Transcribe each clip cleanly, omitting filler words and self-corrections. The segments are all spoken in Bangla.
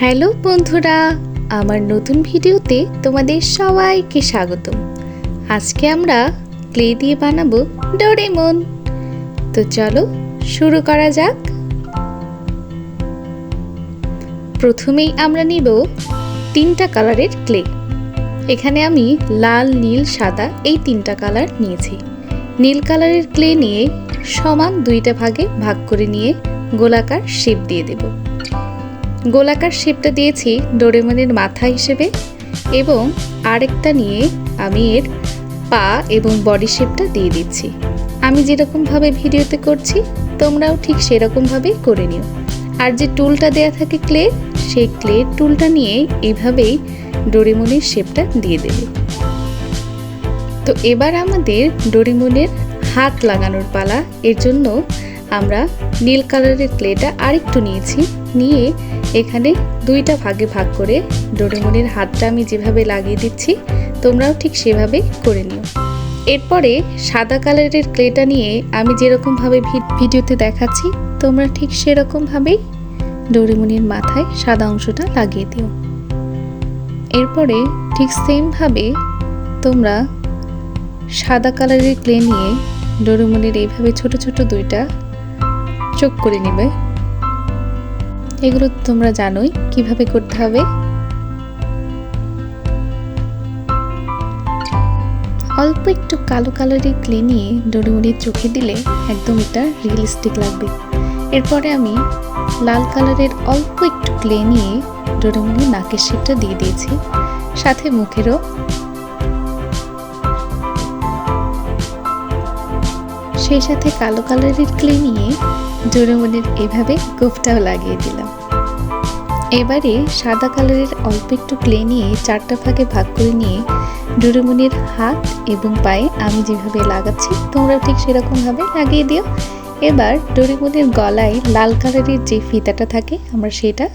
হ্যালো বন্ধুরা, আমার নতুন ভিডিওতে তোমাদের সবাইকে স্বাগতম। আজকে আমরা ক্লে দিয়ে বানাবো ডোরেমন। তো চলো শুরু করা যাক। প্রথমেই আমরা নিব 3টা কালারের ক্লে। এখানে আমি লাল, নীল, সাদা এই 3টা কালার নিয়েছি। নীল কালারের ক্লে নিয়ে সমান 2টা ভাগে ভাগ করে নিয়ে গোলাকার শেপ দিয়ে দেব। গোলাকার শেপটা দিয়েছি ডোরেমনের মাথা হিসেবে, এবং আরেকটা নিয়ে আমি এর পা এবং বডি শেপটা দিয়ে দিচ্ছি। আমি যেরকমভাবে ভিডিওতে করছি তোমরাও ঠিক সেরকমভাবেই করে নিও। আর যে টুলটা দেয়া থাকে ক্লে, সেই ক্লে টুলটা নিয়ে এইভাবেই ডোরেমনের শেপটা দিয়ে দেবে। তো এবার আমাদের ডোরেমনের হাত লাগানোর পালা। এর জন্য আমরা নীল কালারের ক্লেটা আরেকটু নিয়েছি, নিয়ে এখানে 2টা ভাগে ভাগ করে ডোরেমনের হাতটা আমি যেভাবে লাগিয়ে দিচ্ছি তোমরাও ঠিক সেভাবে করে নিও। এরপরে সাদা কালারের ক্লেটা নিয়ে আমি যেরকমভাবে ভিডিওতে দেখাচ্ছি তোমরা ঠিক সেরকমভাবেই ডোরেমনের মাথায় সাদা অংশটা লাগিয়ে দিও। এরপরে ঠিক সেমভাবে তোমরা সাদা কালারের ক্লে নিয়ে ডোরেমনের এইভাবে ছোট ছোট 2টা চোখ করে নেবে। এগুলো তোমরা জানোই কিভাবে করতে হবে। অল্প একটু কালো কালারের ক্লে নিয়ে ডোরেমনের চোখে দিলে একদম এটা রিয়েলিস্টিক লাগবে। এরপরে আমি লাল কালারের অল্প একটু ক্লে নিয়ে ডোরেমনের নাকের শেপটা দিয়ে দিয়েছি, সাথে মুখেরও। সেই সাথে কালো কালারের ক্লে নিয়ে ডোরেমনের এভাবে গোফটাও লাগিয়ে দিলাম। এবারে সাদা কালারের অল্প একটু ক্লে নিয়ে 4টা ভাগে ভাগ করে নিয়ে ডোরেমনের হাত এবং পায়ে আমি যেভাবে লাগাচ্ছি তোমরা ঠিক সেরকমভাবে লাগিয়ে দিও। এবার ডোরেমনের গলায় লাল কালারের যে ফিতাটা থাকে আমরা সেটা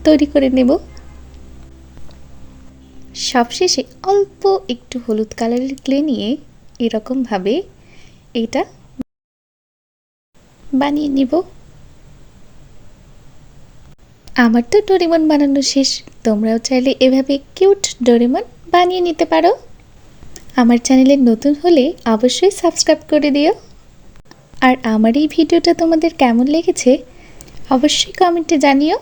তৈরি করে নেব। সবশেষে অল্প একটু হলুদ কালারের ক্লে নিয়ে এরকমভাবে এটা বানিয়ে নিব। আমার তো ডোরেমন বানানো শেষ। তোমরাও চাইলে এভাবে কিউট ডোরেমন বানিয়ে নিতে পারো। আমার চ্যানেলে নতুন হলে অবশ্যই সাবস্ক্রাইব করে দিও। আর আমার এই ভিডিওটা তোমাদের কেমন লেগেছে অবশ্যই কমেন্টে জানিও।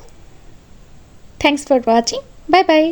Thanks for watching. Bye bye.